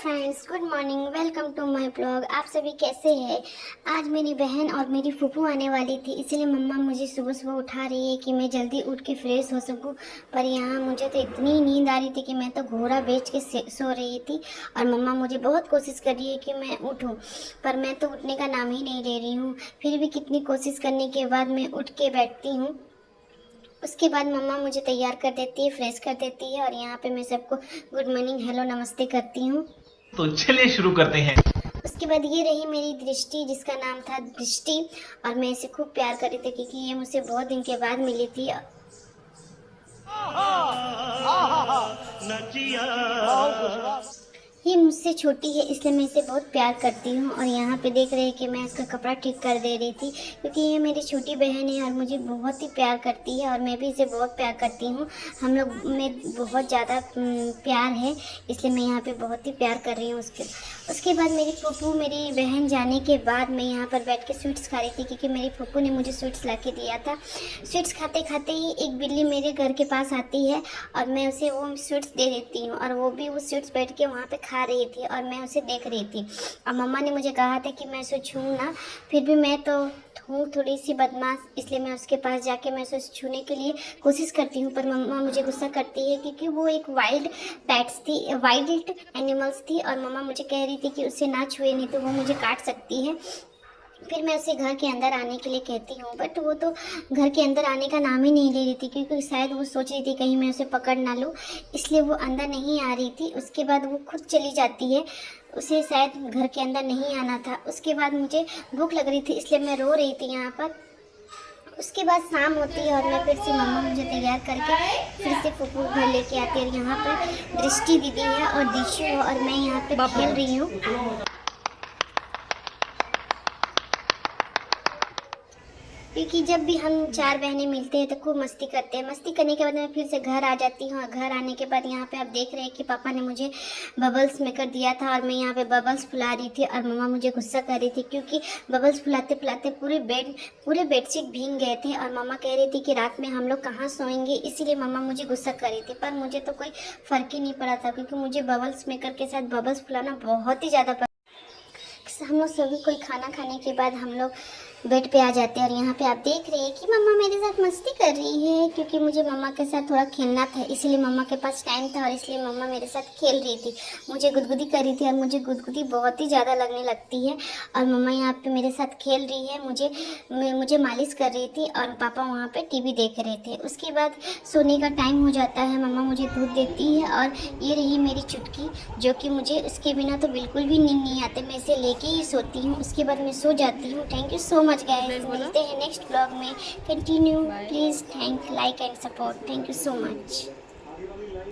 Friends, good morning. Welcome to my blog. आप सभी कैसे हैं? आज मेरी बहन और मेरी फूफू आने वाली थी, इसीलिए मम्मा मुझे सुबह सुबह उठा रही है कि मैं जल्दी उठ के फ्रेश हो सकूं। पर यहाँ मुझे तो इतनी नींद आ रही थी कि मैं तो घोड़ा बेच के सो रही थी। और मम्मा मुझे बहुत कोशिश कर रही है कि मैं उठूँ, पर मैं तो उठने का नाम ही नहीं ले रही हूँ। फिर भी कितनी कोशिश करने के बाद मैं उठ के बैठती हूँ। उसके बाद मम्मा मुझे तैयार कर देती है, फ्रेश कर देती है, और यहाँ पे मैं सबको गुड मॉर्निंग, हेलो, नमस्ते करती हूँ। तो चलिए शुरू करते हैं। उसके बाद ये रही मेरी दृष्टि, जिसका नाम था दृष्टि, और मैं इसे खूब प्यार कर रही थी क्योंकि ये मुझसे बहुत दिन के बाद मिली थी। ये मुझसे छोटी है, इसलिए मैं इसे बहुत प्यार करती हूँ। और यहाँ पे देख रहे हैं कि मैं इसका कपड़ा ठीक कर दे रही थी क्योंकि ये मेरी छोटी बहन है और मुझे बहुत ही प्यार करती है, और मैं भी इसे बहुत प्यार करती हूँ। हम लोग में बहुत ज़्यादा प्यार है, इसलिए मैं यहाँ पे बहुत ही प्यार कर रही हूँ उसके बाद मेरी फूफू, मेरी बहन जाने के बाद मैं यहाँ पर बैठ के स्वीट्स खा रही थी क्योंकि मेरी फूफू ने मुझे स्वीट्स ला के दिया था। स्वीट्स खाते खाते ही एक बिल्ली मेरे घर के पास आती है और मैं उसे वो स्वीट्स दे देती हूँ, और वो भी वो स्वीट्स बैठ के वहाँ पे खा रही थी और मैं उसे देख रही थी। और मम्मा ने मुझे कहा था कि मैं उसे छूऊं ना, फिर भी मैं तो हूँ थोड़ी सी बदमाश, इसलिए मैं उसके पास जाके मैं उसे छूने के लिए कोशिश करती हूँ। पर मम्मा मुझे गुस्सा करती है क्योंकि वो एक वाइल्ड एनिमल्स थी, और मम्मा मुझे कह रही थी कि उसे ना छुए, नहीं तो वो मुझे काट सकती है। फिर मैं उसे घर के अंदर आने के लिए कहती हूँ, बट वो तो घर के अंदर आने का नाम ही नहीं ले रही थी क्योंकि शायद वो सोच रही थी कहीं मैं उसे पकड़ ना लूँ, इसलिए वो अंदर नहीं आ रही थी। उसके बाद वो खुद चली जाती है, उसे शायद घर के अंदर नहीं आना था। उसके बाद मुझे भूख लग रही थी, इसलिए मैं रो रही थी यहाँ पर। उसके बाद शाम होती है और मैं फिर से, मम्मा मुझे तैयार करके फिर से फूफू घर लेके आती है, और यहाँ पर दृष्टि दीदी है और दिशु है, और मैं यहाँ पे खेल रही हूँ क्योंकि जब भी हम चार बहनें मिलते हैं तो खूब मस्ती करते हैं। मस्ती करने के बाद मैं फिर से घर आ जाती हूँ, और घर आने के बाद यहाँ पे आप देख रहे हैं कि पापा ने मुझे बबल्स मेकर दिया था, और मैं यहाँ पे बबल्स फुला रही थी, और मम्मा मुझे गुस्सा कर रही थी क्योंकि बबल्स फुलाते फुलाते पूरे बेडशीट भीग गए थे, और मम्मा कह रही थी कि रात में हम लोग कहाँ सोएंगे, इसीलिए मम्मा मुझे गुस्सा कर रही थी। पर मुझे तो कोई फ़र्क ही नहीं पड़ा था क्योंकि मुझे बबल्स मेकर के साथ बबल्स फुलाना बहुत ही ज़्यादा पसंद। हम लोग सभी कोई खाना खाने के बाद हम लोग बेड पे आ जाते हैं, और यहाँ पे आप देख रहे हैं कि मम्मा मेरे साथ मस्ती कर रही है क्योंकि मुझे मम्मा के साथ थोड़ा खेलना था, इसीलिए मम्मा के पास टाइम था और इसलिए मम्मा मेरे साथ खेल रही थी, मुझे गुदगुदी कर रही थी, और मुझे गुदगुदी बहुत ही ज़्यादा लगने लगती है। और मम्मा यहाँ पे मेरे साथ खेल रही है, मुझे मालिश कर रही थी, और पापा वहाँ पर TV देख रहे थे। उसके बाद सोने का टाइम हो जाता है, मम्मा मुझे दूध देती है, और ये रही मेरी चुटकी, जो कि मुझे उसके बिना तो बिल्कुल भी नींद नहीं आती, मैं इसे लेके ही सोती हूँ। उसके बाद मैं सो जाती हूँ। Thank you so much guys, मिलते हैं नेक्स्ट ब्लॉग में। Continue please, thank, like and support. Thank you so much.